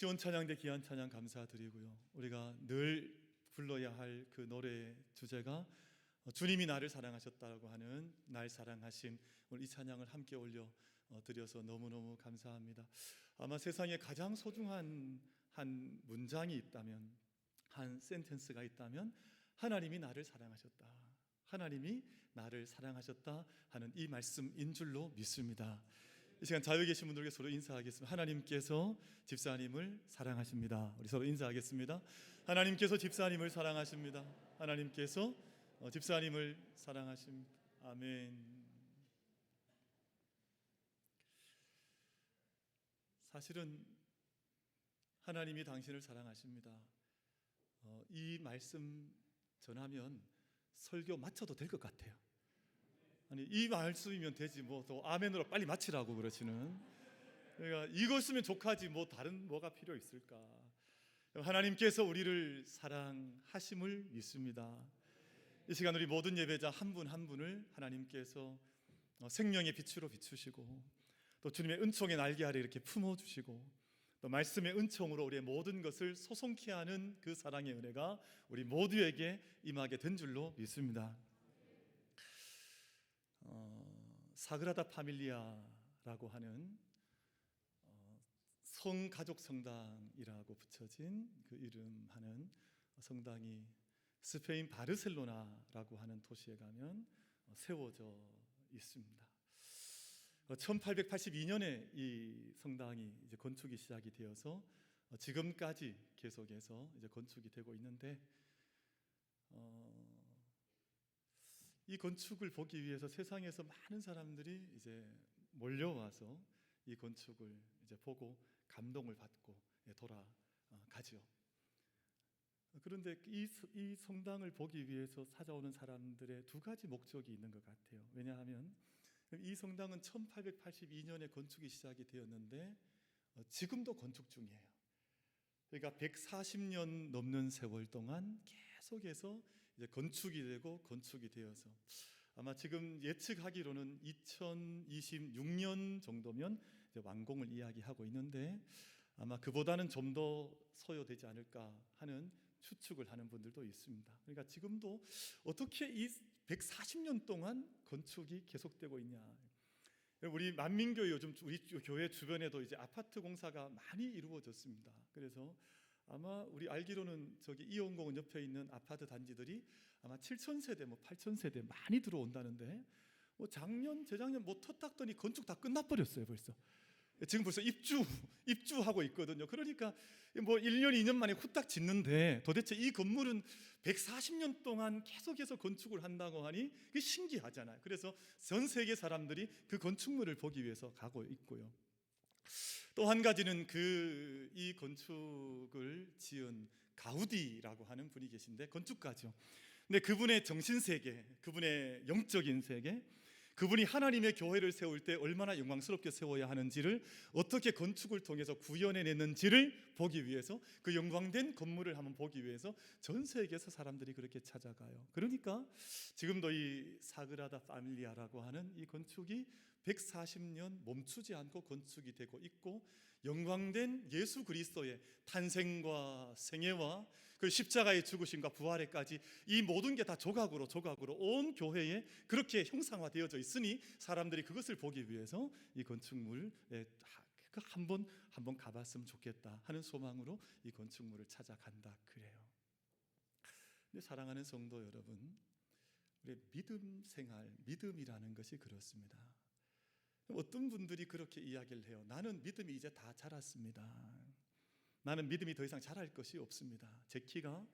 지원 찬양대 귀한 찬양 감사드리고요. 우리가 늘 불러야 할 그 노래의 주제가 주님이 나를 사랑하셨다고 하는 날 사랑하신 오늘 이 찬양을 함께 올려 드려서 너무너무 감사합니다. 아마 세상에 가장 소중한 한 문장이 있다면, 한 센텐스가 있다면 하나님이 나를 사랑하셨다, 하나님이 나를 사랑하셨다 하는 이 말씀인 줄로 믿습니다. 이 시간 자유에 계신 분들에게 서로 인사하겠습니다. 하나님께서 집사님을 사랑하십니다. 우리 서로 인사하겠습니다. 하나님께서 집사님을 사랑하십니다. 하나님께서 집사님을 사랑하십니다. 아멘. 사실은 하나님이 당신을 사랑하십니다. 이 말씀 전하면 설교 마쳐도 될 것 같아요. 아니, 이 말씀이면 되지 뭐 또 아멘으로 빨리 마치라고 그러시는. 그러니까 이거 쓰면 족하지 뭐 다른 뭐가 필요 있을까. 하나님께서 우리를 사랑하심을 믿습니다. 이 시간 우리 모든 예배자 한 분 한 분을 하나님께서 생명의 빛으로 비추시고 또 주님의 은총의 날개 아래 이렇게 품어주시고 또 말씀의 은총으로 우리의 모든 것을 소송케 하는 그 사랑의 은혜가 우리 모두에게 임하게 된 줄로 믿습니다. 사그라다 파밀리아라고 하는 성가족 성당이라고 붙여진 그 이름하는 성당이 스페인 바르셀로나라고 하는 도시에 가면 세워져 있습니다. 1882년에 이 성당이 이제 건축이 시작이 되어서 지금까지 계속해서 이제 건축이 되고 있는데, 이 건축을 보기 위해서 세상에서 많은 사람들이 이제 몰려와서 이 건축을 이제 보고 감동을 받고 돌아가지요. 그런데 이 성당을 보기 위해서 찾아오는 사람들의 두 가지 목적이 있는 것 같아요. 왜냐하면 이 성당은 1882년에 건축이 시작이 되었는데 지금도 건축 중이에요. 그러니까 140년 넘는 세월 동안 계속해서 이제 건축이 되고 건축이 되어서 아마 지금 예측하기로는 2026년 정도면 이제 완공을 이야기하고 있는데 아마 그보다는 좀 더 소요되지 않을까 하는 추측을 하는 분들도 있습니다. 그러니까 지금도 어떻게 이 140년 동안 건축이 계속되고 있냐. 우리 만민교회 요즘 우리 교회 주변에도 이제 아파트 공사가 많이 이루어졌습니다. 그래서 아마 우리 알기로는 저기 이원공원 옆에 있는 아파트 단지들이 아마 7,000세대, 8,000세대 많이 들어온다는데 작년, 재작년 텄닥더니 건축 다 끝나버렸어요 벌써. 지금 벌써 입주하고 있거든요. 그러니까 1년, 2년 만에 후딱 짓는데 도대체 이 건물은 140년 동안 계속해서 건축을 한다고 하니 그게 신기하잖아요. 그래서 전 세계 사람들이 그 건축물을 보기 위해서 가고 있고요. 또 한 가지는 이 건축을 지은 가우디라고 하는 분이 계신데 건축가죠. 근데 그분의 정신세계, 그분의 영적인 세계, 그분이 하나님의 교회를 세울 때 얼마나 영광스럽게 세워야 하는지를 어떻게 건축을 통해서 구현해냈는지를 보기 위해서, 그 영광된 건물을 한번 보기 위해서 전 세계에서 사람들이 그렇게 찾아가요. 그러니까 지금도 이 사그라다 파밀리아라고 하는 이 건축이 140년 멈추지 않고 건축이 되고 있고, 영광된 예수 그리스도의 탄생과 생애와 그 십자가의 죽으심과 부활에까지 이 모든 게 다 조각으로 온 교회에 그렇게 형상화되어져 있으니 사람들이 그것을 보기 위해서 이 건축물에 한번 가봤으면 좋겠다 하는 소망으로 이 건축물을 찾아간다 그래요. 근데 사랑하는 성도 여러분, 우리 믿음 생활, 믿음이라는 것이 그렇습니다. 어떤 분들이 그렇게 이야기를 해요. 나는 믿음이 이제 다 자랐습니다. 나는 믿음이 더 이상 자랄 것이 없습니다. 제 키가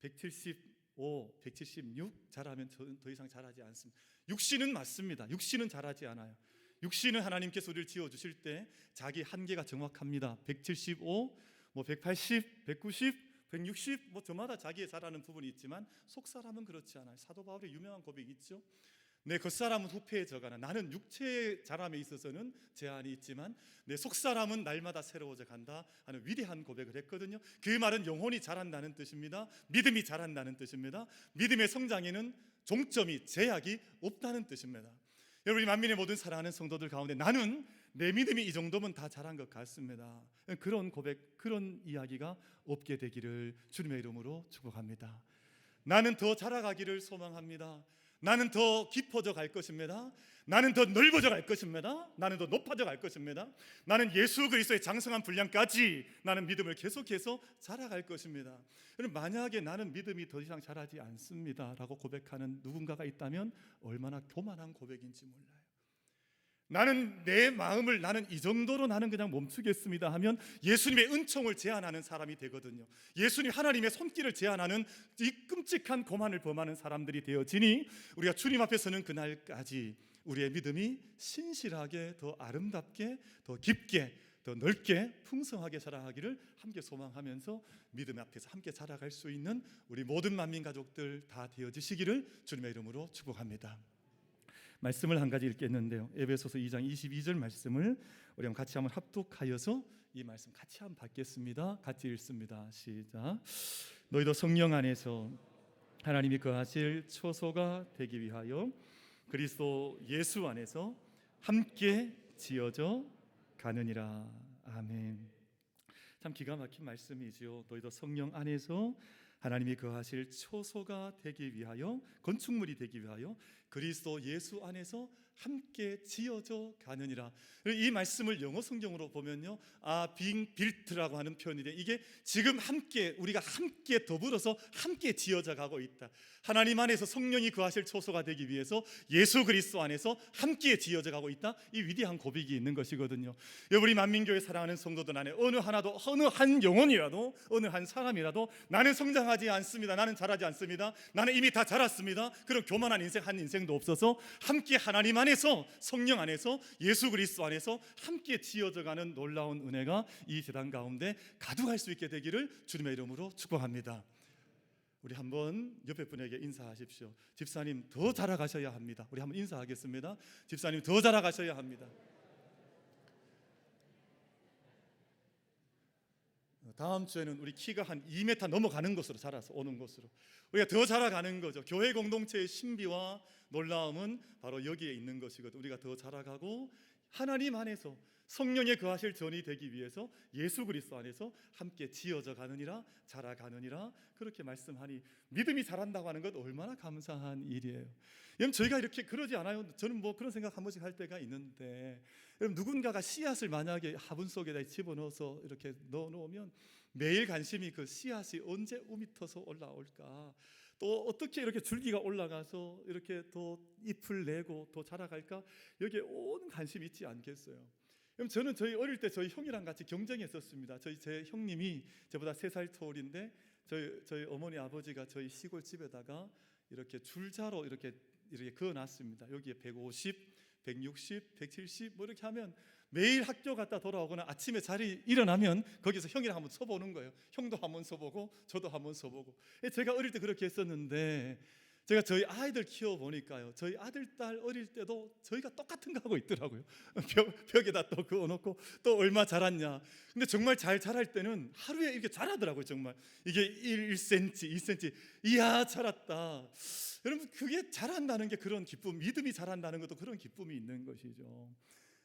175, 176 자라면 저는 더 이상 자라지 않습니다. 육신은 맞습니다. 육신은 자라지 않아요. 육신은 하나님께서 우리를 지어주실 때 자기 한계가 정확합니다. 175, 180, 190, 160 저마다 자기의 자라는 부분이 있지만 속사람은 그렇지 않아요. 사도 바울의 유명한 고백이 있죠. 내 겉사람은 후패해져가나 나는 육체의 자람에 있어서는 제한이 있지만 내 속사람은 날마다 새로워져 간다 하는 위대한 고백을 했거든요. 그 말은 영혼이 자란다는 뜻입니다. 믿음이 자란다는 뜻입니다. 믿음의 성장에는 종점이 제약이 없다는 뜻입니다. 여러분, 이 만민의 모든 사랑하는 성도들 가운데 나는 내 믿음이 이 정도면 다 잘한 것 같습니다. 그런 고백, 그런 이야기가 없게 되기를 주님의 이름으로 축복합니다. 나는 더 자라가기를 소망합니다. 나는 더 깊어져 갈 것입니다. 나는 더 넓어져 갈 것입니다. 나는 더 높아져 갈 것입니다. 나는 예수 그리스도의 장성한 분량까지 나는 믿음을 계속해서 자라갈 것입니다. 만약에 나는 믿음이 더 이상 자라지 않습니다 라고 고백하는 누군가가 있다면 얼마나 교만한 고백인지 몰라요. 나는 내 마음을 나는 이 정도로 나는 그냥 멈추겠습니다 하면 예수님의 은총을 제한하는 사람이 되거든요. 예수님 하나님의 손길을 제한하는 이 끔찍한 고만을 범하는 사람들이 되어지니 우리가 주님 앞에 서는 그날까지 우리의 믿음이 신실하게 더 아름답게 더 깊게 더 넓게 풍성하게 자라가기를 함께 소망하면서 믿음 앞에서 함께 자라갈 수 있는 우리 모든 만민 가족들 다 되어지시기를 주님의 이름으로 축복합니다. 말씀을 한 가지 읽겠는데요. 에베소서 2장 22절 말씀을 우리 같이 한번 합독하여서 이 말씀 같이 한번 받겠습니다. 같이 읽습니다. 시작. 너희도 성령 안에서 하나님이 거하실 초소가 되기 위하여 그리스도 예수 안에서 함께 지어져 가느니라. 아멘. 참 기가 막힌 말씀이지요. 너희도 성령 안에서 하나님이 거하실 초소가 되기 위하여, 건축물이 되기 위하여 그리스도 예수 안에서 함께 지어져 가느니라. 이 말씀을 영어 성경으로 보면요, being built라고 하는 표현인데 이게 지금 함께 우리가 함께 더불어서 함께 지어져 가고 있다. 하나님 안에서 성령이 거하실 초소가 되기 위해서 예수 그리스도 안에서 함께 지어져 가고 있다. 이 위대한 고백이 있는 것이거든요. 여러분이 만민교회 사랑하는 성도들 안에 어느 한 영혼이라도 어느 한 사람이라도 나는 성장하지 않습니다, 나는 자라지 않습니다, 나는 이미 다 자랐습니다, 그런 교만한 인생 한 인생도 없어서 함께 하나님 안에서 성령 안에서 예수 그리스도 안에서 함께 지어져가는 놀라운 은혜가 이 세상 가운데 가득할 수 있게 되기를 주님의 이름으로 축복합니다. 우리 한번 옆에 분에게 인사하십시오. 집사님 더 자라가셔야 합니다. 우리 한번 인사하겠습니다. 집사님 더 자라가셔야 합니다. 다음 주에는 우리 키가 한 2m 넘어가는 것으로 자라서 오는 것으로 우리가 더 자라가는 거죠. 교회 공동체의 신비와 놀라움은 바로 여기에 있는 것이거든요. 우리가 더 자라가고 하나님 안에서 성령의 거하실 전이 되기 위해서 예수 그리스도 안에서 함께 지어져 가느니라, 자라가느니라, 그렇게 말씀하니 믿음이 자란다고 하는 것 얼마나 감사한 일이에요. 여러분 저희가 이렇게 그러지 않아요. 저는 뭐 그런 생각 한 번씩 할 때가 있는데, 여러분 누군가가 씨앗을 만약에 화분 속에다 집어넣어서 이렇게 넣어놓으면 매일 관심이 그 씨앗이 언제 우미터서 올라올까, 또 어떻게 이렇게 줄기가 올라가서 이렇게 더 잎을 내고 더 자라갈까, 여기에 온 관심이 있지 않겠어요? 그럼 저는 저희 어릴 때 저희 형이랑 같이 경쟁했었습니다. 제 형님이 저보다 3살 터울인데 저희 어머니 아버지가 저희 시골 집에다가 이렇게 줄자로 이렇게 그어놨습니다. 여기에 150, 160, 170 뭐 이렇게 하면 매일 학교 갔다 돌아오거나 아침에 자리 일어나면 거기서 형이랑 한번 서보는 거예요. 형도 한번 서보고 저도 한번 서보고. 제가 어릴 때 그렇게 했었는데 제가 저희 아이들 키워보니까요, 저희 아들, 딸 어릴 때도 저희가 똑같은 거 하고 있더라고요. 벽에다 또 그어놓고 또 얼마 자랐냐. 근데 정말 잘 자랄 때는 하루에 이렇게 자라더라고요. 정말 이게 1cm, 2cm, 이야 자랐다. 여러분 그게 자란다는 게 그런 기쁨, 믿음이 자란다는 것도 그런 기쁨이 있는 것이죠.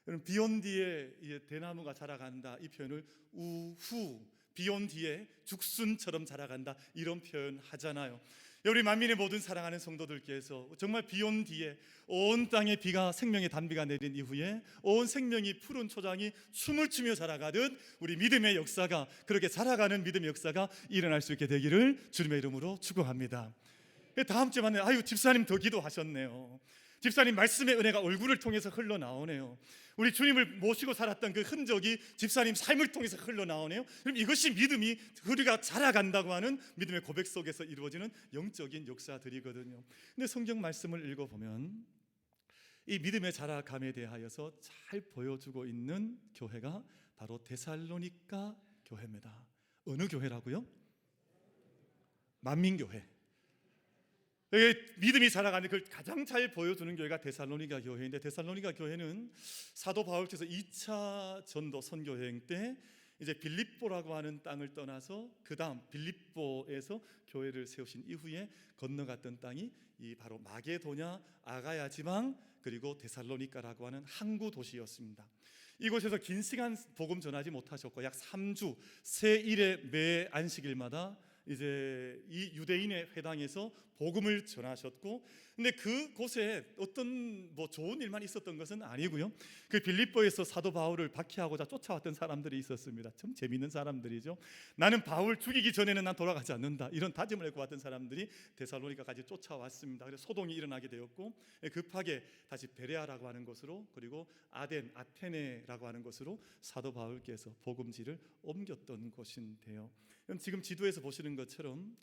여러분 비온 뒤에 대나무가 자라간다, 이 표현을 우후, 비온 뒤에 죽순처럼 자라간다, 이런 표현 하잖아요. 우리 만민의 모든 사랑하는 성도들께서 정말 비온 뒤에 온 땅에 비가, 생명의 단비가 내린 이후에 온 생명이 푸른 초장이 춤을 추며 자라가듯 우리 믿음의 역사가, 그렇게 자라가는 믿음의 역사가 일어날 수 있게 되기를 주님의 이름으로 축복합니다. 다음 주에 만나요. 아유 집사님 더 기도하셨네요. 집사님 말씀의 은혜가 얼굴을 통해서 흘러나오네요. 우리 주님을 모시고 살았던 그 흔적이 집사님 삶을 통해서 흘러나오네요. 그럼 이것이 믿음이 우리가 자라간다고 하는 믿음의 고백 속에서 이루어지는 영적인 역사들이거든요. 근데 성경 말씀을 읽어보면 이 믿음의 자라감에 대하여서 잘 보여주고 있는 교회가 바로 데살로니가 교회입니다. 어느 교회라고요? 만민교회. 믿음이 자라가는 걸 가장 잘 보여주는 교회가 데살로니가 교회인데, 데살로니가 교회는 사도 바울께서 2차 전도 선교여행 때 이제 빌립보라고 하는 땅을 떠나서 그 다음 빌립보에서 교회를 세우신 이후에 건너갔던 땅이 이 바로 마게도냐, 아가야 지방, 그리고 데살로니가라고 하는 항구 도시였습니다. 이곳에서 긴 시간 복음 전하지 못하셨고 약 3주 새 일의 매 안식일마다 이제 이 유대인의 회당에서 복음을 전하셨고, 근데 그곳에 어떤 뭐 좋은 일만 있었던 것은 아니고요. 그 빌립보에서 사도 바울을 박해하고자 쫓아왔던 사람들이 있었습니다. 참 재미있는 사람들이죠. 나는 바울 죽이기 전에는 난 돌아가지 않는다, 이런 다짐을 했고 왔던 사람들이 데살로니가까지 쫓아왔습니다. 그래서 소동이 일어나게 되었고 급하게 다시 베레아라고 하는 곳으로, 그리고 아테네라고 하는 곳으로 사도 바울께서 복음지를 옮겼던 곳인데요. 지금 지도에서 보시는 것처럼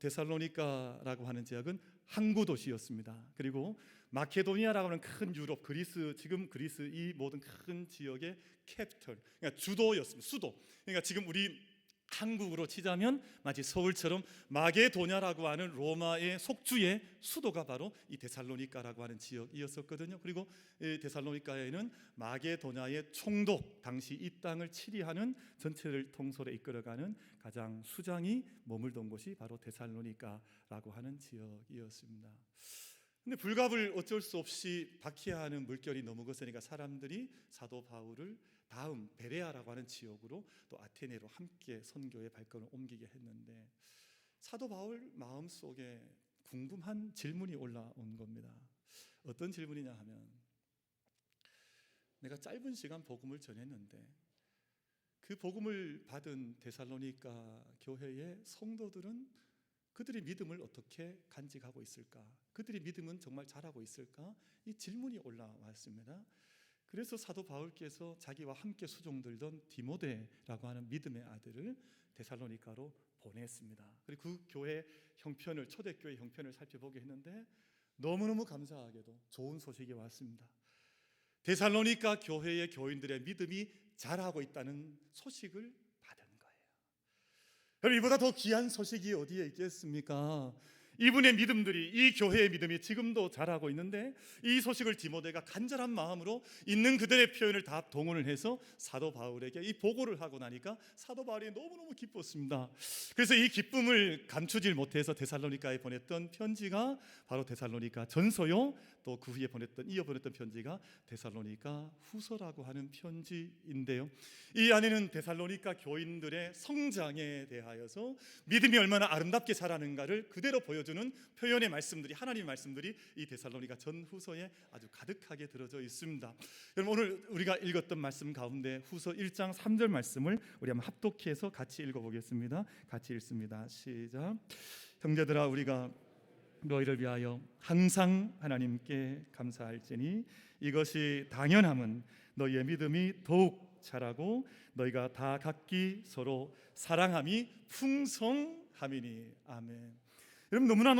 데살로니가라고 하는 지역은 항구 도시였습니다. 그리고 마케도니아라고 하는 큰 유럽, 그리스, 지금 그리스 이 모든 큰 지역의 캐피털, 그러니까 주도였습니다. 수도. 그러니까 지금 우리 한국으로 치자면 마치 서울처럼 마게도냐라고 하는 로마의 속주의 수도가 바로 이 데살로니가라고 하는 지역이었었거든요. 그리고 이 데살로니가에는 마게도냐의 총독, 당시 이 땅을 치리하는 전체를 통솔에 이끌어가는 가장 수장이 머물던 곳이 바로 데살로니가라고 하는 지역이었습니다. 근데 불갑을 어쩔 수 없이 박해하는 물결이 너무 거세니까 사람들이 사도 바울을 다음 베레아라고 하는 지역으로 또 아테네로 함께 선교의 발걸음을 옮기게 했는데, 사도 바울 마음속에 궁금한 질문이 올라온 겁니다. 어떤 질문이냐 하면, 내가 짧은 시간 복음을 전했는데 그 복음을 받은 데살로니가 교회의 성도들은 그들의 믿음을 어떻게 간직하고 있을까? 그들의 믿음은 정말 잘하고 있을까? 이 질문이 올라왔습니다. 그래서 사도 바울께서 자기와 함께 수종들던 디모데라고 하는 믿음의 아들을 데살로니가로 보냈습니다. 그리고 그 교회 형편을, 초대교회 형편을 살펴보게 했는데 너무너무 감사하게도 좋은 소식이 왔습니다. 데살로니가 교회의 교인들의 믿음이 잘하고 있다는 소식을 받은 거예요. 여러분, 이보다 더 귀한 소식이 어디에 있겠습니까? 이분의 믿음들이, 이 교회의 믿음이 지금도 잘하고 있는데, 이 소식을 디모데가 간절한 마음으로 있는 그들의 표현을 다 동원을 해서 사도 바울에게 이 보고를 하고 나니까 사도 바울이 너무너무 기뻤습니다. 그래서 이 기쁨을 감추질 못해서 데살로니가에 보냈던 편지가 바로 데살로니가 전서요, 또 그 후에 이어 보냈던 편지가 데살로니가 후서라고 하는 편지인데요. 이 안에는 데살로니가 교인들의 성장에 대하여서 믿음이 얼마나 아름답게 자라는가를 그대로 보여주는 표현의 말씀들이, 하나님의 말씀들이 이 데살로니가 전후서에 아주 가득하게 들어져 있습니다. 여러분, 오늘 우리가 읽었던 말씀 가운데 후서 1장 3절 말씀을 우리 한번 합독해서 같이 읽어보겠습니다. 같이 읽습니다. 시작. 형제들아, 우리가 너희를 위하여 항상 하나님께 감사할지니 이것이 당연함은 너희의 믿음이 더욱 자라고 너희가 다 각기 서로 사랑함이 풍성함이니. 아멘. 여러분, 너무나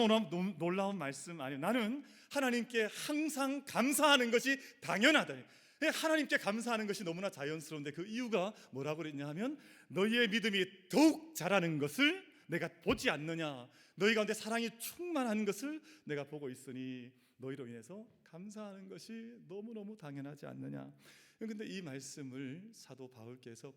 놀라운 말씀 아니에요? 나는 하나님께 항상 감사하는 것이 당연하다. 하나님께 감사하는 것이 너무나 자연스러운데 그 이유가 뭐라고 그랬냐 하면, 너희의 믿음이 더욱 자라는 것을 내가 보지 않느냐, 너희 가운데 사랑이 충만한 것을 내가 보고 있으니 너희로 인해서 감사하는 것이 너무너무 당연하지 않느냐. 그런데 이 말씀을 사도 바울께서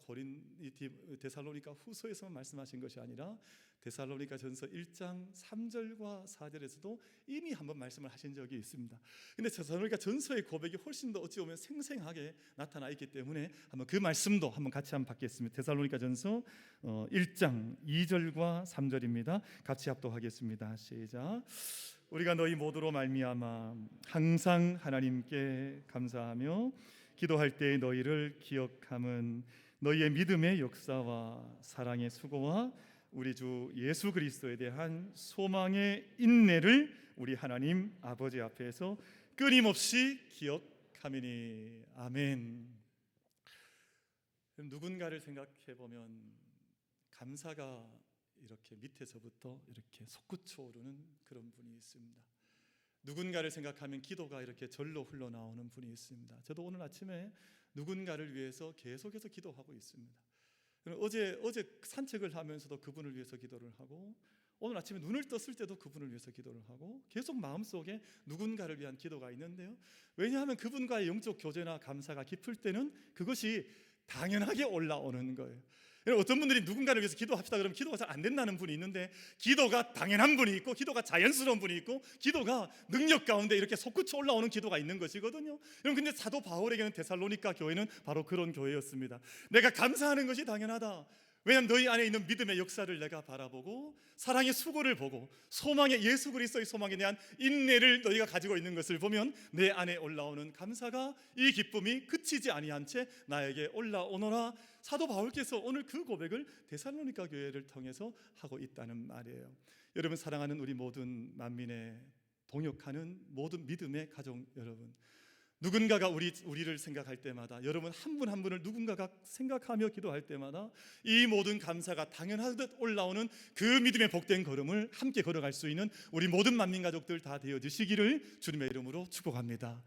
데살로니가 후서에서만 말씀하신 것이 아니라 데살로니가 전서 1장 3절과 4절에서도 이미 한번 말씀을 하신 적이 있습니다. 근데 데살로니가 전서의 고백이 훨씬 더 어찌 보면 생생하게 나타나 있기 때문에 한번 그 말씀도 한번 같이 한번 받겠습니다. 데살로니가 전서 1장 2절과 3절입니다. 같이 합독하겠습니다. 시작. 우리가 너희 모두로 말미암아 항상 하나님께 감사하며 기도할 때 너희를 기억함은 너희의 믿음의 역사와 사랑의 수고와 우리 주 예수 그리스도에 대한 소망의 인내를 우리 하나님 아버지 앞에서 끊임없이 기억함이니. 아멘. 누군가를 생각해 보면 감사가 이렇게 밑에서부터 이렇게 솟구쳐 오르는 그런 분이 있습니다. 누군가를 생각하면 기도가 이렇게 절로 흘러나오는 분이 있습니다. 저도 오늘 아침에 누군가를 위해서 계속해서 기도하고 있습니다. 어제 산책을 하면서도 그분을 위해서 기도를 하고, 오늘 아침에 눈을 떴을 때도 그분을 위해서 기도를 하고, 계속 마음속에 누군가를 위한 기도가 있는데요. 왜냐하면 그분과의 영적 교제나 감사가 깊을 때는 그것이 당연하게 올라오는 거예요. 어떤 분들이 누군가를 위해서 기도합시다 그러면 기도가 잘 안 된다는 분이 있는데, 기도가 당연한 분이 있고 기도가 자연스러운 분이 있고 기도가 능력 가운데 이렇게 솟구쳐 올라오는 기도가 있는 것이거든요. 여러분, 근데 사도 바울에게는 데살로니가 교회는 바로 그런 교회였습니다. 내가 감사하는 것이 당연하다. 왜냐하면 너희 안에 있는 믿음의 역사를 내가 바라보고 사랑의 수고를 보고 소망의 예수 그리스도의 소망에 대한 인내를 너희가 가지고 있는 것을 보면 내 안에 올라오는 감사가, 이 기쁨이 그치지 아니한 채 나에게 올라오노라. 사도 바울께서 오늘 그 고백을 데살로니가 교회를 통해서 하고 있다는 말이에요. 여러분, 사랑하는 우리 모든 만민의 동역하는 모든 믿음의 가족 여러분, 누군가가 우리를 생각할 때마다, 여러분 한 분 한 분을 누군가가 생각하며 기도할 때마다 이 모든 감사가 당연하듯 올라오는 그 믿음의 복된 걸음을 함께 걸어갈 수 있는 우리 모든 만민 가족들 다 되어주시기를 주님의 이름으로 축복합니다.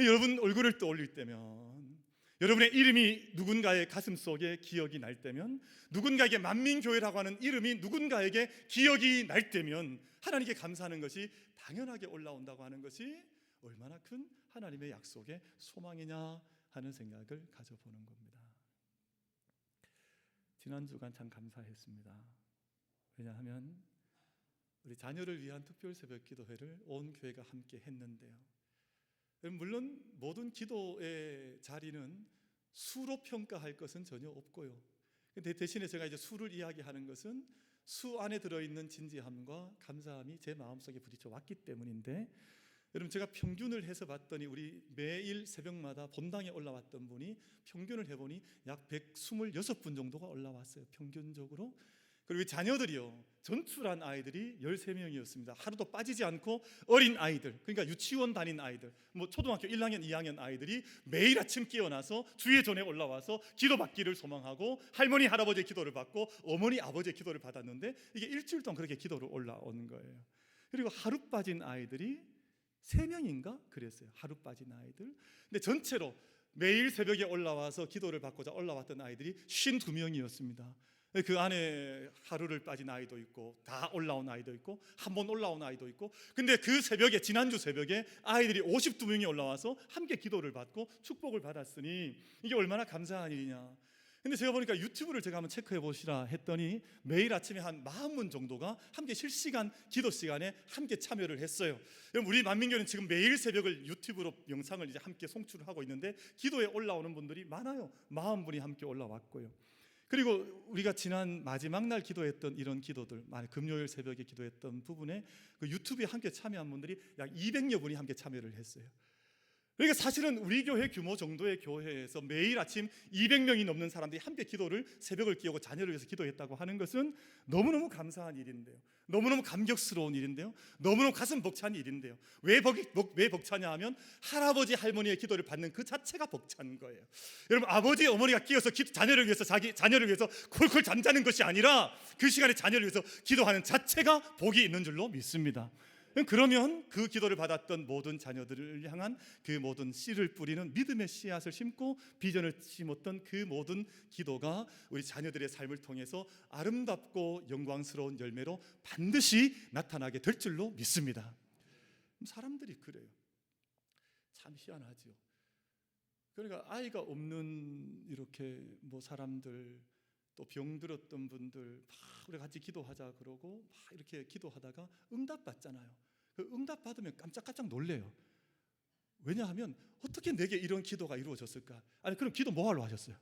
여러분 얼굴을 떠올릴 때면, 여러분의 이름이 누군가의 가슴 속에 기억이 날 때면, 누군가에게 만민교회라고 하는 이름이 누군가에게 기억이 날 때면 하나님께 감사하는 것이 당연하게 올라온다고 하는 것이 얼마나 큰 하나님의 약속의 소망이냐 하는 생각을 가져보는 겁니다. 지난 주간 참 감사했습니다. 왜냐하면 우리 자녀를 위한 특별 새벽 기도회를 온 교회가 함께 했는데요, 물론 모든 기도의 자리는 수로 평가할 것은 전혀 없고요. 근데 대신에 제가 이제 수를 이야기하는 것은 수 안에 들어있는 진지함과 감사함이 제 마음속에 부딪혀 왔기 때문인데, 여러분 제가 평균을 해서 봤더니 우리 매일 새벽마다 본당에 올라왔던 분이 평균을 해보니 약 126분 정도가 올라왔어요, 평균적으로. 그리고 자녀들이요, 전출한 아이들이 13명이었습니다. 하루도 빠지지 않고 어린 아이들, 그러니까 유치원 다닌 아이들, 뭐 초등학교 1학년, 2학년 아이들이 매일 아침 깨어나서 주의 전에 올라와서 기도받기를 소망하고 할머니, 할아버지의 기도를 받고 어머니, 아버지의 기도를 받았는데, 이게 일주일 동안 그렇게 기도를 올라온 거예요. 그리고 하루 빠진 아이들이 3명인가 그랬어요, 하루 빠진 아이들. 근데 전체로 매일 새벽에 올라와서 기도를 받고자 올라왔던 아이들이 52명이었습니다. 그 안에 하루를 빠진 아이도 있고 다 올라온 아이도 있고 한 번 올라온 아이도 있고, 근데 그 새벽에, 지난주 새벽에 아이들이 52명이 올라와서 함께 기도를 받고 축복을 받았으니 이게 얼마나 감사한 일이냐. 근데 제가 보니까 유튜브를 제가 한번 체크해 보시라 했더니 매일 아침에 한 40분 정도가 함께 실시간 기도 시간에 함께 참여를 했어요. 여러분, 우리 만민교회는 지금 매일 새벽을 유튜브로 영상을 이제 함께 송출을 하고 있는데 기도에 올라오는 분들이 많아요. 40분이 함께 올라왔고요. 그리고 우리가 지난 마지막 날 기도했던 이런 기도들, 금요일 새벽에 기도했던 부분에 그 유튜브에 함께 참여한 분들이 약 200여 분이 함께 참여를 했어요. 그러니까 사실은 우리 교회 규모 정도의 교회에서 매일 아침 200명이 넘는 사람들이 함께 기도를, 새벽을 깨우고 자녀를 위해서 기도했다고 하는 것은 너무너무 감사한 일인데요, 너무너무 감격스러운 일인데요, 너무너무 가슴 벅찬 일인데요. 왜 벅차냐 하면 할아버지, 할머니의 기도를 받는 그 자체가 벅찬 거예요. 여러분, 아버지, 어머니가 끼어서 자녀를 위해서, 자기 자녀를 위해서 콜콜 잠자는 것이 아니라 그 시간에 자녀를 위해서 기도하는 자체가 복이 있는 줄로 믿습니다. 그러면 그 기도를 받았던 모든 자녀들을 향한 그 모든 씨를 뿌리는 믿음의 씨앗을 심고 비전을 심었던 그 모든 기도가 우리 자녀들의 삶을 통해서 아름답고 영광스러운 열매로 반드시 나타나게 될 줄로 믿습니다. 사람들이 그래요. 참 희한하죠. 그러니까 아이가 없는 이렇게 뭐 사람들, 또 병들었던 분들 막 우리 같이 기도하자 그러고 막 이렇게 기도하다가 응답 받잖아요. 그 응답 받으면 깜짝깜짝 놀래요. 왜냐하면 어떻게 내게 이런 기도가 이루어졌을까? 아니, 그럼 기도 뭐하러 하셨어요?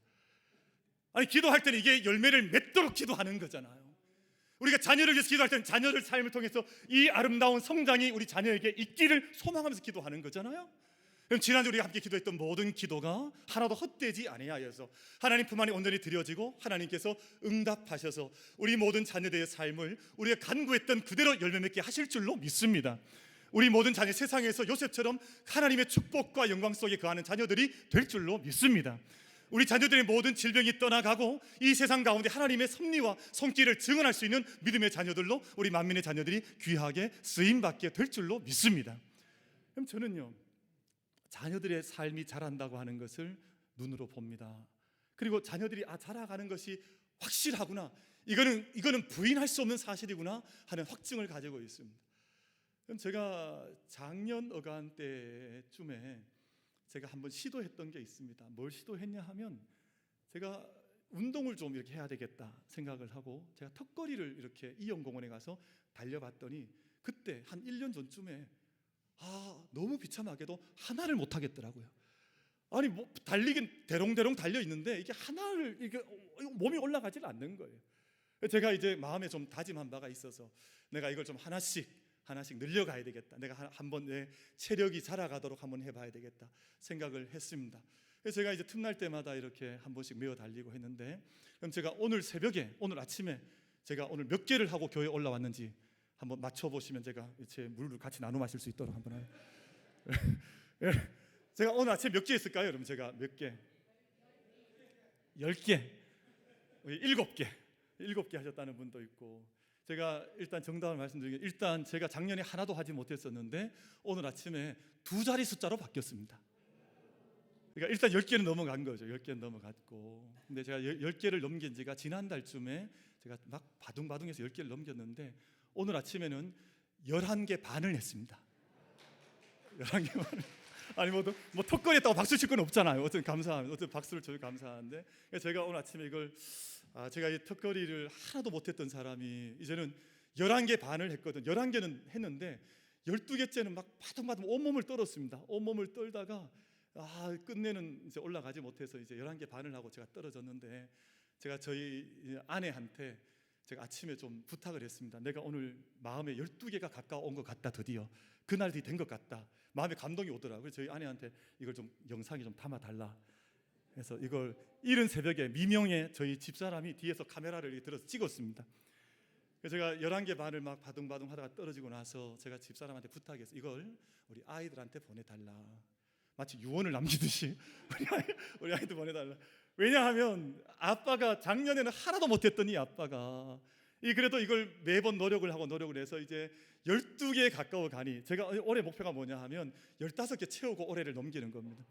아니, 기도할 때는 이게 열매를 맺도록 기도하는 거잖아요. 우리가 자녀를 위해서 기도할 때는 자녀들 삶을 통해서 이 아름다운 성장이 우리 자녀에게 있기를 소망하면서 기도하는 거잖아요. 그럼 지난주 우리가 함께 기도했던 모든 기도가 하나도 헛되지 아니하여서 하나님 품 안에 온전히 드려지고 하나님께서 응답하셔서 우리 모든 자녀들의 삶을 우리가 간구했던 그대로 열매 맺게 하실 줄로 믿습니다. 우리 모든 자녀, 세상에서 요셉처럼 하나님의 축복과 영광 속에 거하는 자녀들이 될 줄로 믿습니다. 우리 자녀들의 모든 질병이 떠나가고 이 세상 가운데 하나님의 섭리와 손길을 증언할 수 있는 믿음의 자녀들로 우리 만민의 자녀들이 귀하게 쓰임받게 될 줄로 믿습니다. 그럼 저는요, 자녀들의 삶이 자란다고 하는 것을 눈으로 봅니다. 그리고 자녀들이 자라가는 것이 확실하구나, 이거는 부인할 수 없는 사실이구나 하는 확증을 가지고 있습니다. 그럼 제가 작년 어간 때쯤에 제가 한번 시도했던 게 있습니다. 뭘 시도했냐 하면, 제가 운동을 좀 이렇게 해야 되겠다 생각을 하고 제가 턱걸이를 이렇게 이영공원에 가서 달려봤더니 그때 한 1년 전쯤에 너무 비참하게도 하나를 못 하겠더라고요. 아니 뭐 달리긴 대롱대롱 달려 있는데 이게 하나를 이게 몸이 올라가질 않는 거예요. 제가 이제 마음에 좀 다짐한 바가 있어서 내가 이걸 좀 하나씩 늘려가야 되겠다. 내가 한번 내 체력이 자라가도록 한번 해봐야 되겠다 생각을 했습니다. 그래서 제가 이제 틈날 때마다 이렇게 한 번씩 메어 달리고 했는데, 그럼 제가 오늘 아침에 제가 오늘 몇 개를 하고 교회에 올라왔는지 한번 맞춰보시면 제가 제 물을 같이 나눠 마실 수 있도록 한번 해요. 제가 오늘 아침에 몇 개 했을까요? 여러분 제가 몇 개? 10개, 7개 하셨다는 분도 있고, 제가 일단 정답을 말씀드리면 일단 제가 작년에 하나도 하지 못했었는데 오늘 아침에 2자리 숫자로 바뀌었습니다. 그러니까 일단 10개는 넘어간 거죠. 10개는 넘어갔고, 근데 제가 10개를 넘긴 지가 지난달쯤에 제가 막 바둥바둥해서 10개를 넘겼는데 오늘 아침에는 11개 반을 했습니다. 11개 반을. 아니 뭐 턱걸이 했다고 박수 칠 건 없잖아요. 어쨌든 감사합니다. 어쨌든 박수를 줘서 감사한데, 제가 오늘 아침에 이걸 제가 이 턱걸이를 하나도 못했던 사람이 이제는 11개 반을 했거든. 11개는 했는데 12개째는 막 바둥바둥 온몸을 떨었습니다. 온몸을 떨다가 끝내는 이제 올라가지 못해서 이제 11개 반을 하고 제가 떨어졌는데, 제가 저희 아내한테 제가 아침에 좀 부탁을 했습니다. 내가 오늘 마음에 12개가 가까워 것 같다. 드디어 그날이 된 것 같다. 마음에 감동이 오더라고요. 저희 아내한테 이걸 좀 영상에 좀 담아달라 해서 이걸 이른 새벽에 미명에 저희 집사람이 뒤에서 카메라를 들어서 찍었습니다. 그래서 제가 11개 반을 막 바둥바둥 하다가 떨어지고 나서 제가 집사람한테 부탁해서 이걸 우리 아이들한테 보내달라. 마치 유언을 남기듯이 우리 아이들 보내달라. 왜냐하면 아빠가 작년에는 하나도 못했던 이 아빠가 그래도 이걸 매번 노력을 해서 이제 12개에 가까워 가니, 제가 올해 목표가 뭐냐 하면 15개 채우고 올해를 넘기는 겁니다.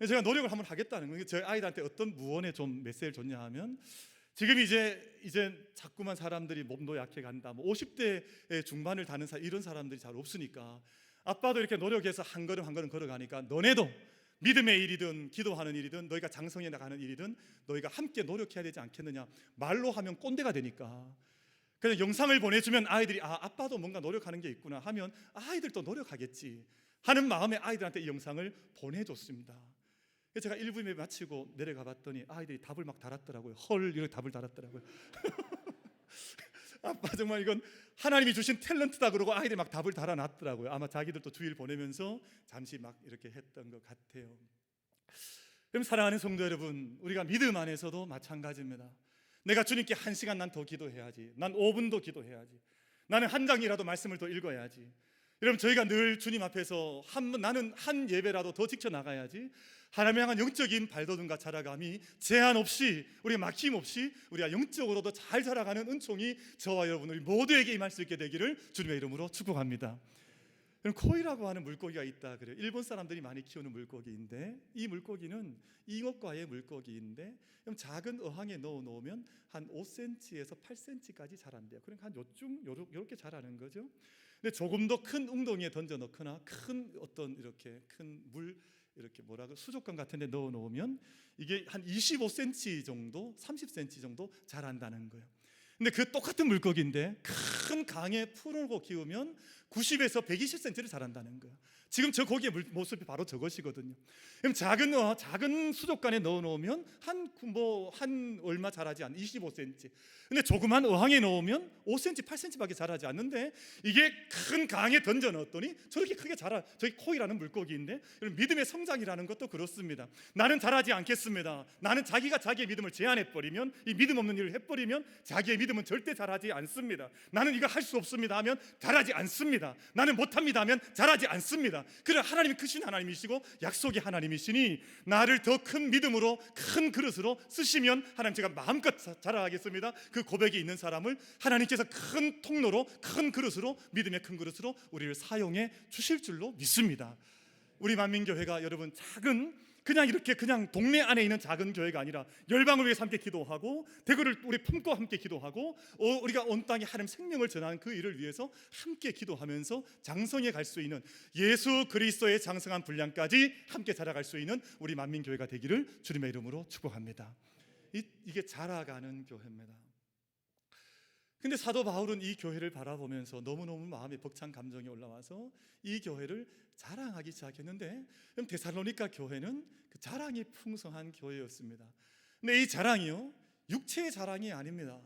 제가 노력을 한번 하겠다는 거예요. 저희 아이들한테 어떤 무언의 좀 메시지를 줬냐 하면, 지금 이제 자꾸만 사람들이 몸도 약해 간다, 뭐 50대 중반을 다는 이런 사람들이 잘 없으니까 아빠도 이렇게 노력해서 한 걸음 한 걸음 걸어가니까 너네도 믿음의 일이든 기도하는 일이든 너희가 장성해 나가는 일이든 너희가 함께 노력해야 되지 않겠느냐. 말로 하면 꼰대가 되니까 그냥 영상을 보내주면 아이들이 아빠도 뭔가 노력하는 게 있구나 하면 아이들도 노력하겠지 하는 마음에 아이들한테 이 영상을 보내줬습니다. 그래서 제가 1부 예배 마치고 내려가 봤더니 아이들이 답을 막 달았더라고요. 헐, 이렇게 답을 달았더라고요. 아빠 정말 이건 하나님이 주신 탤런트다 그러고 아이들이 막 답을 달아놨더라고요. 아마 자기들도 주일 보내면서 잠시 막 이렇게 했던 것 같아요. 그럼 사랑하는 성도 여러분, 우리가 믿음 안에서도 마찬가지입니다. 내가 주님께 1시간 난 더 기도해야지, 난 5분 더 기도해야지, 나는 한 장이라도 말씀을 더 읽어야지. 여러분 저희가 늘 주님 앞에서 나는 한 예배라도 더 지켜나가야지, 하나님을 향한 영적인 발돋움과 자라감이 제한 없이, 우리가 막힘 없이 우리가 영적으로도 잘 자라가는 은총이 저와 여러분 우리 모두에게 임할 수 있게 되기를 주님의 이름으로 축복합니다. 코이라고 하는 물고기가 있다 그래요. 일본 사람들이 많이 키우는 물고기인데, 이 물고기는 잉어과의 물고기인데 작은 어항에 넣어 놓으면 한 5cm에서 8cm까지 자란대요. 그러니까 한 요쯤 요렇게 자라는 거죠. 근데 조금 더 큰 웅덩이에 던져 넣거나 큰 어떤 이렇게 큰 물 이렇게 수족관 같은 데 넣어 놓으면 이게 한 25cm 정도, 30cm 정도 자란다는 거예요. 근데 그 똑같은 물고기인데 큰 강에 풀어놓고 키우면 90에서 120cm를 자란다는 거예요. 지금 저 고기의 모습이 바로 저것이거든요. 그럼 작은 수족관에 넣어놓으면 한 얼마 자라지 않는 25cm. 근데 조그만 어항에 넣으면 5cm, 8cm밖에 자라지 않는데 이게 큰 강에 던져 넣었더니 저렇게 크게 자라. 저기 코이라는 물고기인데, 믿음의 성장이라는 것도 그렇습니다. 나는 자라지 않겠습니다. 나는 자기가 자기의 믿음을 제한해버리면, 이 믿음 없는 일을 해버리면 자기의 믿음은 절대 자라지 않습니다. 나는 이거 할 수 없습니다 하면 자라지 않습니다. 나는 못합니다 하면 자라지 않습니다. 그래 하나님이 크신 하나님이시고 약속의 하나님이시니 나를 더 큰 믿음으로 큰 그릇으로 쓰시면 하나님 제가 마음껏 자라가겠습니다. 그 고백이 있는 사람을 하나님께서 큰 통로로, 큰 그릇으로, 믿음의 큰 그릇으로 우리를 사용해 주실 줄로 믿습니다. 우리 만민교회가 여러분 그냥 동네 안에 있는 작은 교회가 아니라 열방을 위해서 함께 기도하고 대구를 우리 품고 함께 기도하고 우리가 온 땅에 하나님 생명을 전하는 그 일을 위해서 함께 기도하면서 장성해 갈 수 있는, 예수 그리스도의 장성한 분량까지 함께 자라갈 수 있는 우리 만민교회가 되기를 주님의 이름으로 축복합니다. 이게 자라가는 교회입니다. 근데 사도 바울은 이 교회를 바라보면서 너무너무 마음에 벅찬 감정이 올라와서 이 교회를 자랑하기 시작했는데, 그럼 데살로니가 교회는 그 자랑이 풍성한 교회였습니다. 근데 이 자랑이요, 육체의 자랑이 아닙니다.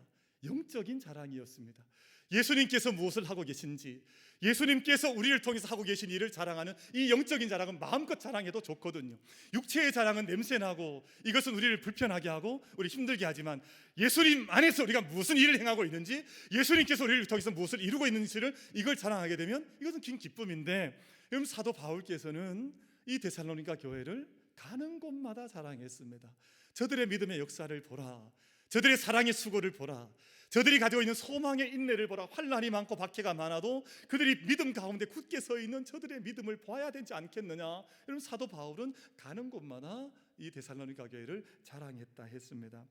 영적인 자랑이었습니다. 예수님께서 무엇을 하고 계신지, 예수님께서 우리를 통해서 하고 계신 일을 자랑하는 이 영적인 자랑은 마음껏 자랑해도 좋거든요. 육체의 자랑은 냄새나고 이것은 우리를 불편하게 하고 우리 힘들게 하지만, 예수님 안에서 우리가 무슨 일을 행하고 있는지, 예수님께서 우리를 통해서 무엇을 이루고 있는지를 이걸 자랑하게 되면 이것은 긴 기쁨인데, 그럼 사도 바울께서는 이 데살로니가 교회를 가는 곳마다 자랑했습니다. 저들의 믿음의 역사를 보라, 저들의 사랑의 수고를 보라, 저들이 가지고 있는 소망의 인내를 보라. 환난이 많고 박해가 많아도 그들이 믿음 가운데 굳게 서 있는 저들의 믿음을 봐야 되지 않겠느냐. 여러분, 사도 바울은 가는 곳마다 이 데살로니가 교회를 자랑했다 했습니다.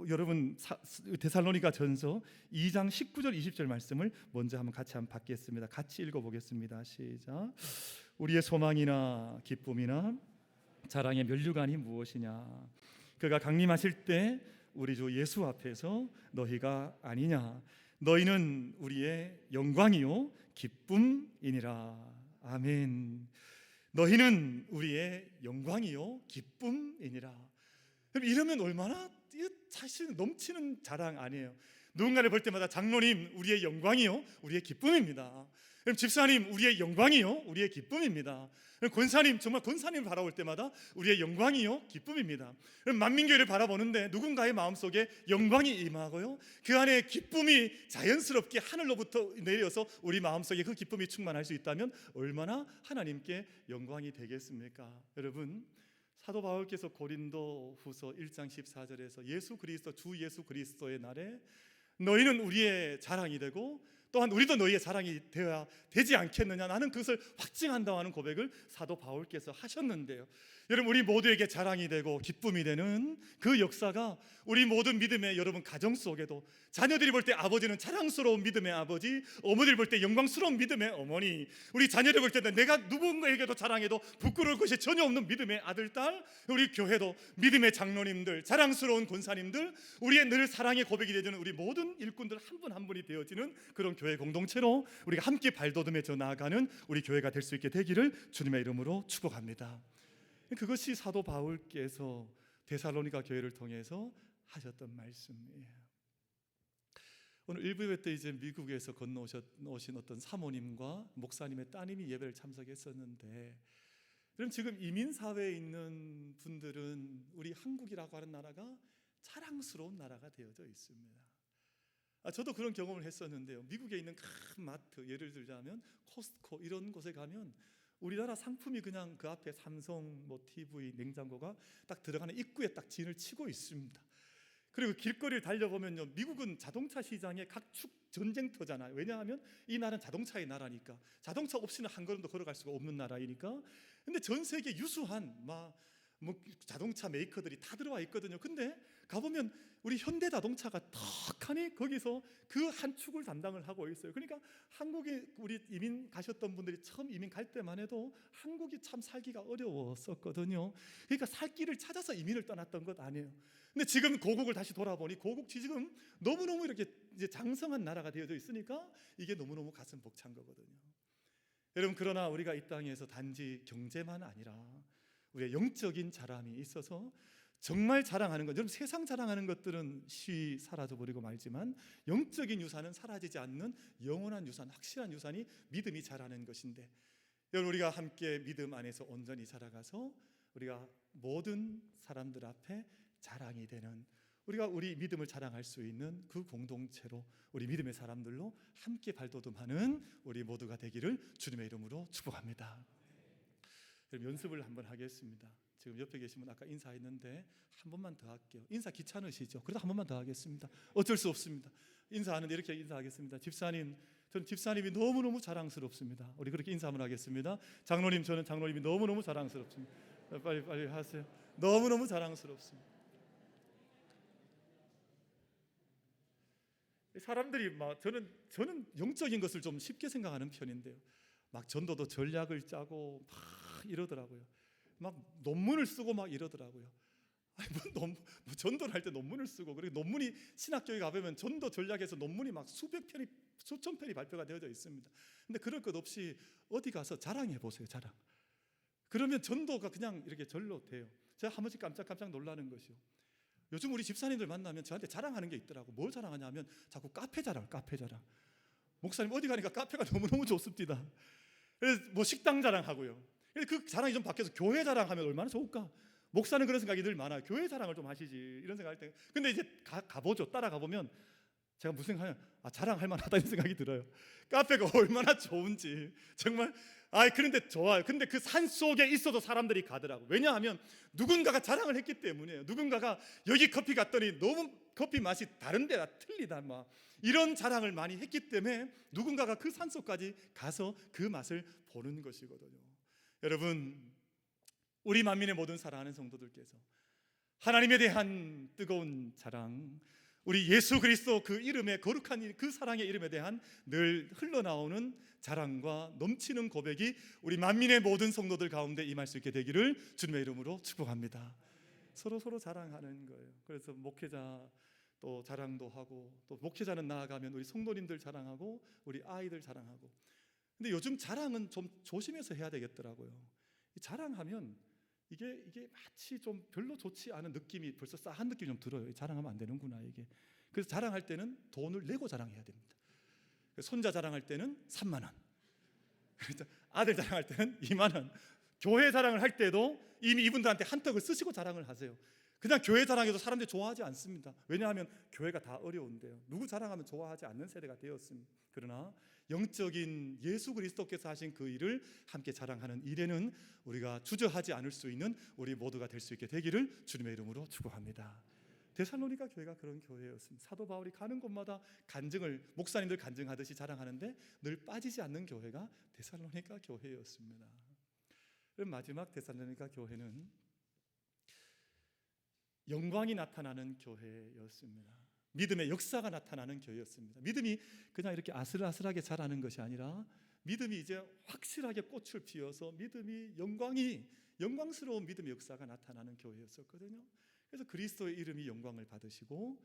여러분, 데살로니가 전서 2장 19절 20절 말씀을 먼저 한번 같이 받겠습니다. 같이 읽어보겠습니다. 시작. 우리의 소망이나 기쁨이나 자랑의 면류관이 무엇이냐? 그가 강림하실 때 우리 주 예수 앞에서 너희가 아니냐? 너희는 우리의 영광이요 기쁨이니라. 아멘. 너희는 우리의 영광이요 기쁨이니라. 그럼 이러면 얼마나 사실 넘치는 자랑 아니에요? 누군가를 볼 때마다 장로님 우리의 영광이요 우리의 기쁨입니다. 그럼 집사님 우리의 영광이요 우리의 기쁨입니다. 그럼 권사님, 정말 권사님을 바라볼 때마다 우리의 영광이요 기쁨입니다. 그럼 만민교회를 바라보는데 누군가의 마음속에 영광이 임하고요, 그 안에 기쁨이 자연스럽게 하늘로부터 내려서 우리 마음속에 그 기쁨이 충만할 수 있다면 얼마나 하나님께 영광이 되겠습니까? 여러분, 사도 바울께서 고린도 후서 1장 14절에서 주 예수 그리스도의 날에 너희는 우리의 자랑이 되고 또한 우리도 너희의 자랑이 되어야 되지 않겠느냐, 나는 그것을 확증한다고 하는 고백을 사도 바울께서 하셨는데요. 여러분, 우리 모두에게 자랑이 되고 기쁨이 되는 그 역사가 우리 모든 믿음의 여러분 가정 속에도, 자녀들이 볼 때 아버지는 자랑스러운 믿음의 아버지, 어머니를 볼 때 영광스러운 믿음의 어머니, 우리 자녀를 볼 때는 내가 누군가에게도 자랑해도 부끄러울 것이 전혀 없는 믿음의 아들, 딸, 우리 교회도 믿음의 장로님들, 자랑스러운 권사님들, 우리의 늘 사랑의 고백이 되어지는 우리 모든 일꾼들 한 분 한 분이 되어지는 그런 교회 공동체로 우리가 함께 발돋움에 져 나아가는 우리 교회가 될 수 있게 되기를 주님의 이름으로 축복합니다. 그것이 사도 바울께서 데살로니가 교회를 통해서 하셨던 말씀이에요. 오늘 1부 때 이제 미국에서 건너오신 어떤 사모님과 목사님의 따님이 예배를 참석했었는데, 그럼 지금 이민 사회에 있는 분들은 우리 한국이라고 하는 나라가 자랑스러운 나라가 되어져 있습니다. 저도 그런 경험을 했었는데요. 미국에 있는 큰 마트, 예를 들자면 코스트코 이런 곳에 가면 우리나라 상품이 그냥 그 앞에 삼성, TV, 냉장고가 딱 들어가는 입구에 딱 진을 치고 있습니다. 그리고 길거리를 달려보면요, 미국은 자동차 시장의 각축 전쟁터잖아요. 왜냐하면 이 나라는 자동차의 나라니까, 자동차 없이는 한 걸음도 걸어갈 수가 없는 나라이니까. 근데 전 세계 유수한 자동차 메이커들이 다 들어와 있거든요. 근데 가보면 우리 현대자동차가 턱하니 거기서 그 한 축을 담당을 하고 있어요. 그러니까 한국에 우리 이민 가셨던 분들이 처음 이민 갈 때만 해도 한국이 참 살기가 어려웠었거든요. 그러니까 살 길을 찾아서 이민을 떠났던 것 아니에요. 근데 지금 고국을 다시 돌아보니 고국이 지금 너무너무 이렇게 이제 장성한 나라가 되어져 있으니까 이게 너무너무 가슴 벅찬 거거든요. 여러분, 그러나 우리가 이 땅에서 단지 경제만 아니라 우리의 영적인 자랑이 있어서 정말 자랑하는 것, 여러분, 세상 자랑하는 것들은 쉬 사라져버리고 말지만 영적인 유산은 사라지지 않는 영원한 유산, 확실한 유산이 믿음이 자라는 것인데, 여러분, 우리가 함께 믿음 안에서 온전히 자라가서 우리가 모든 사람들 앞에 자랑이 되는, 우리가 우리 믿음을 자랑할 수 있는 그 공동체로 우리 믿음의 사람들로 함께 발돋움하는 우리 모두가 되기를 주님의 이름으로 축복합니다. 그럼 연습을 한번 하겠습니다. 지금 옆에 계신 분 아까 인사했는데 한 번만 더 할게요. 인사 귀찮으시죠? 그래도 한 번만 더 하겠습니다. 어쩔 수 없습니다. 인사하는데 이렇게 인사하겠습니다. 집사님, 저는 집사님이 너무너무 자랑스럽습니다. 우리 그렇게 인사 한번 하겠습니다. 장로님, 저는 장로님이 너무너무 자랑스럽습니다. 빨리 하세요. 너무너무 자랑스럽습니다. 사람들이 저는 영적인 것을 좀 쉽게 생각하는 편인데요, 막 전도도 전략을 짜고 막 이러더라고요. 막 논문을 쓰고 막 이러더라고요. 뭐 전도를 할 때 논문을 쓰고, 그리고 논문이 신학교에 가보면 전도 전략에서 논문이 막 수백 편이 수천 편이 발표가 되어져 있습니다. 근데 그럴 것 없이 어디 가서 자랑해 보세요. 자랑. 그러면 전도가 그냥 이렇게 절로 돼요. 제가 한 번씩 깜짝깜짝 놀라는 것이요, 요즘 우리 집사님들 만나면 저한테 자랑하는 게 있더라고. 뭘 자랑하냐면 자꾸 카페 자랑. 목사님 어디 가니까 카페가 너무너무 좋습니다. 그래서 뭐 식당 자랑하고요. 그 자랑이 좀 바뀌어서 교회 자랑하면 얼마나 좋을까. 목사는 그런 생각이 늘 많아요. 교회 자랑을 좀 하시지, 이런 생각할 때. 근데 이제 가보죠. 따라가 보면 제가 무슨 생각하냐, 자랑할 만하다 이런 생각이 들어요. 카페가 얼마나 좋은지 정말. 그런데 좋아요. 근데 그 산 속에 있어도 사람들이 가더라고. 왜냐하면 누군가가 자랑을 했기 때문이에요. 누군가가 여기 커피 갔더니 너무 커피 맛이 다른 데가 틀리다, 막 이런 자랑을 많이 했기 때문에 누군가가 그 산속까지 가서 그 맛을 보는 것이거든요. 여러분, 우리 만민의 모든 사랑하는 성도들께서 하나님에 대한 뜨거운 자랑, 우리 예수 그리스도 그 이름의 거룩한 그 사랑의 이름에 대한 늘 흘러나오는 자랑과 넘치는 고백이 우리 만민의 모든 성도들 가운데 임할 수 있게 되기를 주님의 이름으로 축복합니다. 서로 자랑하는 거예요. 그래서 목회자 또 자랑도 하고, 또 목회자는 나아가면 우리 성도님들 자랑하고, 우리 아이들 자랑하고. 근데 요즘 자랑은 좀 조심해서 해야 되겠더라고요. 자랑하면 이게 마치 좀 별로 좋지 않은 느낌이, 벌써 싸한 느낌이 좀 들어요. 자랑하면 안 되는구나 이게. 그래서 자랑할 때는 돈을 내고 자랑해야 됩니다. 손자 자랑할 때는 3만 원, 아들 자랑할 때는 2만 원. 교회 자랑을 할 때도 이미 이분들한테 한턱을 쓰시고 자랑을 하세요. 그냥 교회 자랑해도 사람들이 좋아하지 않습니다. 왜냐하면 교회가 다 어려운데요. 누구 자랑하면 좋아하지 않는 세대가 되었습니다. 그러나 영적인 예수 그리스도께서 하신 그 일을 함께 자랑하는 일에는 우리가 주저하지 않을 수 있는 우리 모두가 될 수 있게 되기를 주님의 이름으로 축복합니다. 데살로니가 교회가 그런 교회였습니다. 사도 바울이 가는 곳마다 간증을, 목사님들 간증하듯이 자랑하는데 늘 빠지지 않는 교회가 데살로니가 교회였습니다. 그럼 마지막 데살로니가 교회는 영광이 나타나는 교회였습니다. 믿음의 역사가 나타나는 교회였습니다. 믿음이 그냥 이렇게 아슬아슬하게 자라는 것이 아니라 믿음이 이제 확실하게 꽃을 피워서 믿음이 영광스러운 믿음의 역사가 나타나는 교회였었거든요. 그래서 그리스도의 이름이 영광을 받으시고,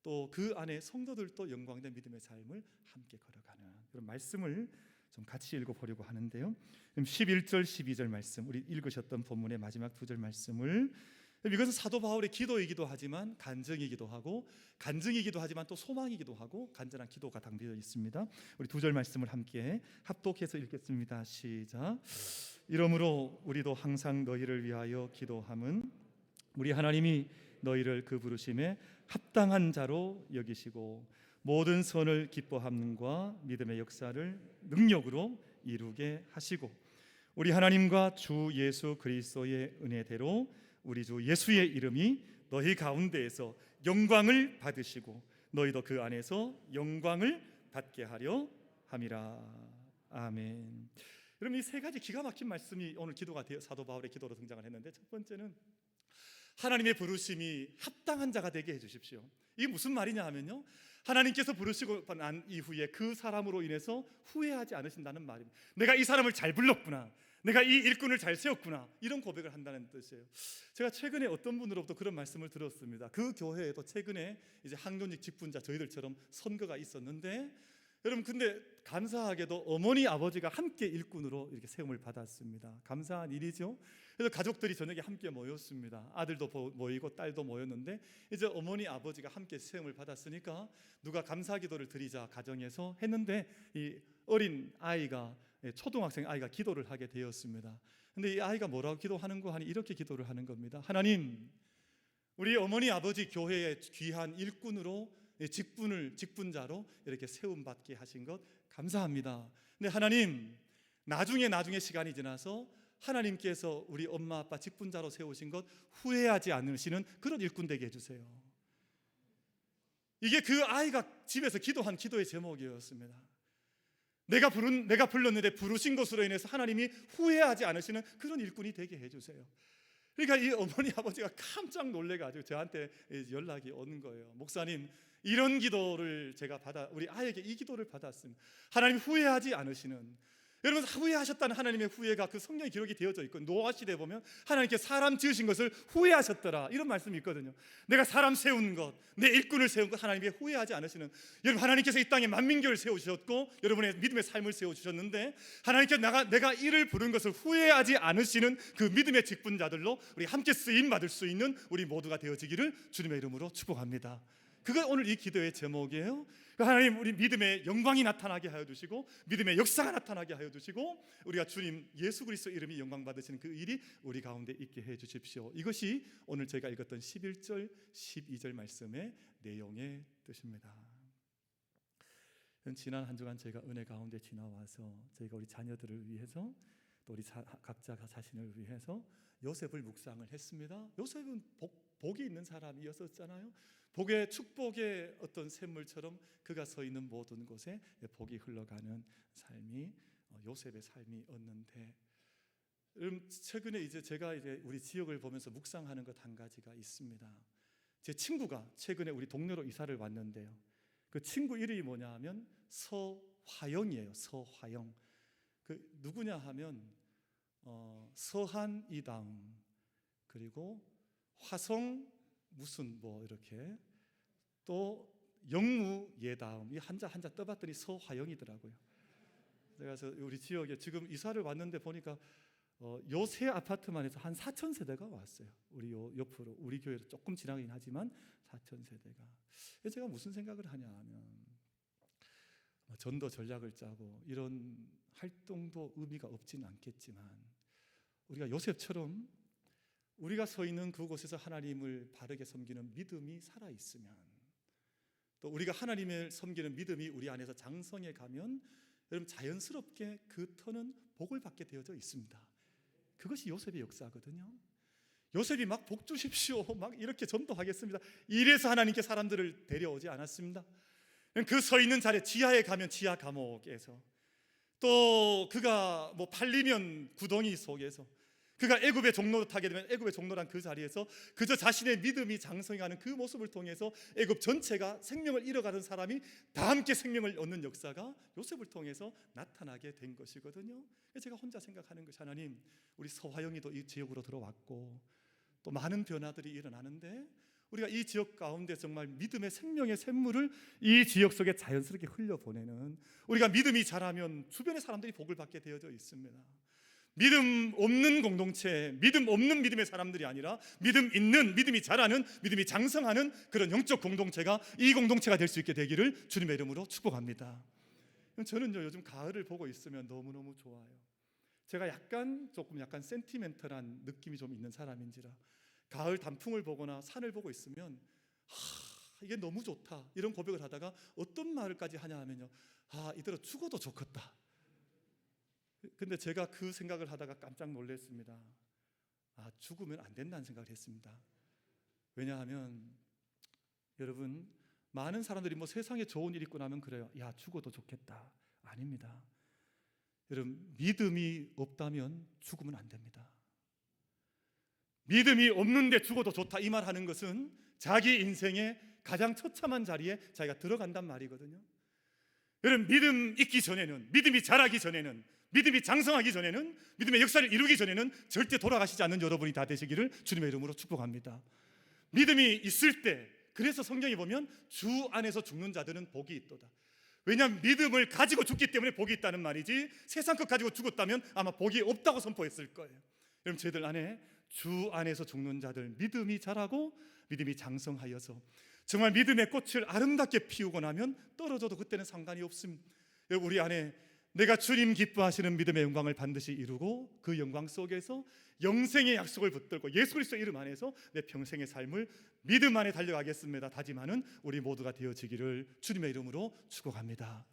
또 그 안에 성도들도 영광된 믿음의 삶을 함께 걸어가는 그런 말씀을 좀 같이 읽어보려고 하는데요. 그럼 11절 12절 말씀, 우리 읽으셨던 본문의 마지막 두 절 말씀을, 이것은 사도 바울의 기도이기도 하지만 간증이기도 하지만 또 소망이기도 하고 간절한 기도가 담겨 있습니다. 우리 두 절 말씀을 함께 합독해서 읽겠습니다. 시작. 이러므로 우리도 항상 너희를 위하여 기도함은 우리 하나님이 너희를 그 부르심에 합당한 자로 여기시고 모든 선을 기뻐함과 믿음의 역사를 능력으로 이루게 하시고, 우리 하나님과 주 예수 그리스도의 은혜대로 우리 주 예수의 이름이 너희 가운데에서 영광을 받으시고 너희도 그 안에서 영광을 받게 하려 함이라. 아멘. 그럼 이 세 가지 기가 막힌 말씀이 오늘 기도가 되어 사도 바울의 기도로 등장을 했는데, 첫 번째는 하나님의 부르심이 합당한 자가 되게 해주십시오. 이게 무슨 말이냐 하면요, 하나님께서 부르시고 난 이후에 그 사람으로 인해서 후회하지 않으신다는 말입니다. 내가 이 사람을 잘 불렀구나, 내가 이 일꾼을 잘 세웠구나, 이런 고백을 한다는 뜻이에요. 제가 최근에 어떤 분으로부터 그런 말씀을 들었습니다. 그 교회에도 최근에 이제 학년직 직분자 저희들처럼 선거가 있었는데, 여러분 근데 감사하게도 어머니 아버지가 함께 일꾼으로 이렇게 세움을 받았습니다. 감사한 일이죠. 그래서 가족들이 저녁에 함께 모였습니다. 아들도 모이고 딸도 모였는데, 이제 어머니 아버지가 함께 세움을 받았으니까 누가 감사 기도를 드리자 가정에서 했는데, 이 어린 아이가, 초등학생 아이가 기도를 하게 되었습니다. 근데 이 아이가 뭐라고 기도하는 거 하니 이렇게 기도를 하는 겁니다. 하나님, 우리 어머니 아버지 교회의 귀한 일꾼으로 직분자로 이렇게 세움받게 하신 것 감사합니다. 근데 하나님, 나중에 시간이 지나서 하나님께서 우리 엄마 아빠 직분자로 세우신 것 후회하지 않으시는 그런 일꾼 되게 해주세요. 이게 그 아이가 집에서 기도한 기도의 제목이었습니다. 내가 불렀는데 부르신 것으로 인해서 하나님이 후회하지 않으시는 그런 일꾼이 되게 해주세요. 그러니까 이 어머니 아버지가 깜짝 놀래가지고 저한테 연락이 오는 거예요. 목사님, 이런 기도를 제가 우리 아이에게 이 기도를 받았습니다. 하나님 후회하지 않으시는, 여러분, 후회하셨다는 하나님의 후회가 그 성경에 기록이 되어져 있고, 노아 시대에 보면 하나님께 사람 지으신 것을 후회하셨더라 이런 말씀이 있거든요. 내가 사람 세운 것, 내 일꾼을 세운 것 하나님께 후회하지 않으시는, 여러분, 하나님께서 이 땅에 만민교를 세우셨고 여러분의 믿음의 삶을 세워주셨는데, 하나님께서 내가 이를 부른 것을 후회하지 않으시는 그 믿음의 직분자들로 우리 함께 쓰임받을 수 있는 우리 모두가 되어지기를 주님의 이름으로 축복합니다. 그게 오늘 이 기도의 제목이에요. 하나님, 우리 믿음의 영광이 나타나게 하여 주시고 믿음의 역사가 나타나게 하여 주시고 우리가 주님 예수 그리스도 이름이 영광 받으시는 그 일이 우리 가운데 있게 해 주십시오. 이것이 오늘 저희가 읽었던 11절 12절 말씀의 내용의 뜻입니다. 지난 한 주간 저희가 은혜 가운데 지나와서 저희가 우리 자녀들을 위해서 또 우리 각자 자신을 위해서 요셉을 묵상을 했습니다. 요셉은 복이 있는 사람이었잖아요. 복의 축복의 어떤 샘물처럼 그가 서 있는 모든 곳에 복이 흘러가는 삶이 요셉의 삶이었는데, 최근에 이제 제가 우리 지역을 보면서 묵상하는 것 한 가지가 있습니다. 제 친구가 최근에 우리 동네로 이사를 왔는데요. 그 친구 이름이 뭐냐 하면 서화영이에요. 서화영. 그 누구냐 하면 서한 이다음, 그리고 화성 무슨 뭐 이렇게, 또 영무 예다음, 이 한자 떠봤더니 서화영이더라고요. 그래서 우리 지역에 지금 이사를 왔는데 보니까 요 세 아파트만 해서 한 4천 세대가 왔어요. 우리 요 옆으로, 우리 교회도 조금 지나긴 하지만 4천 세대가. 제가 무슨 생각을 하냐 하면, 전도 전략을 짜고 이런 활동도 의미가 없지는 않겠지만, 우리가 요셉처럼 우리가 서 있는 그곳에서 하나님을 바르게 섬기는 믿음이 살아 있으면, 또 우리가 하나님을 섬기는 믿음이 우리 안에서 장성해 가면, 여러분, 자연스럽게 그 터는 복을 받게 되어져 있습니다. 그것이 요셉의 역사거든요. 요셉이 막 복 주십시오 막 이렇게 전도하겠습니다, 이래서 하나님께 사람들을 데려오지 않았습니다. 그 서 있는 자리에 지하에 가면 지하 감옥에서, 또 그가 뭐 팔리면 구덩이 속에서, 그가 애굽의 종로를 타게 되면 애굽의 종로란 그 자리에서 그저 자신의 믿음이 장성해가는 그 모습을 통해서 애굽 전체가 생명을 잃어가는 사람이 다 함께 생명을 얻는 역사가 요셉을 통해서 나타나게 된 것이거든요. 제가 혼자 생각하는 것이, 하나님, 우리 서화영이도 이 지역으로 들어왔고 또 많은 변화들이 일어나는데, 우리가 이 지역 가운데 정말 믿음의 생명의 샘물을 이 지역 속에 자연스럽게 흘려보내는, 우리가 믿음이 자라면 주변의 사람들이 복을 받게 되어져 있습니다. 믿음 없는 공동체, 믿음 없는 믿음의 사람들이 아니라 믿음 있는, 믿음이 자라는, 믿음이 장성하는 그런 영적 공동체가 이 공동체가 될 수 있게 되기를 주님의 이름으로 축복합니다. 저는요, 요즘 가을을 보고 있으면 너무너무 좋아요. 제가 조금 약간 센티멘털한 느낌이 좀 있는 사람인지라, 가을 단풍을 보거나 산을 보고 있으면 이게 너무 좋다 이런 고백을 하다가 어떤 말을까지 하냐 하면요, 이대로 죽어도 좋겠다. 근데 제가 그 생각을 하다가 깜짝 놀랐습니다. 죽으면 안 된다는 생각을 했습니다. 왜냐하면 여러분, 많은 사람들이 뭐 세상에 좋은 일 있고 나면 그래요, 야, 죽어도 좋겠다. 아닙니다. 여러분, 믿음이 없다면 죽으면 안 됩니다. 믿음이 없는데 죽어도 좋다, 이 말 하는 것은 자기 인생의 가장 처참한 자리에 자기가 들어간단 말이거든요. 여러분, 믿음 있기 전에는, 믿음이 자라기 전에는, 믿음이 장성하기 전에는, 믿음의 역사를 이루기 전에는 절대 돌아가시지 않는 여러분이 다 되시기를 주님의 이름으로 축복합니다. 믿음이 있을 때, 그래서 성경에 보면 주 안에서 죽는 자들은 복이 있도다. 왜냐하면 믿음을 가지고 죽기 때문에 복이 있다는 말이지, 세상 것 가지고 죽었다면 아마 복이 없다고 선포했을 거예요. 여러분, 저희들 안에 주 안에서 죽는 자들, 믿음이 자라고 믿음이 장성하여서 정말 믿음의 꽃을 아름답게 피우고 나면 떨어져도 그때는 상관이 없습니다. 여러분, 우리 안에 내가 주님 기뻐하시는 믿음의 영광을 반드시 이루고 그 영광 속에서 영생의 약속을 붙들고 예수 그리스도 이름 안에서 내 평생의 삶을 믿음 안에 달려가겠습니다 다짐하는 우리 모두가 되어지기를 주님의 이름으로 축복합니다.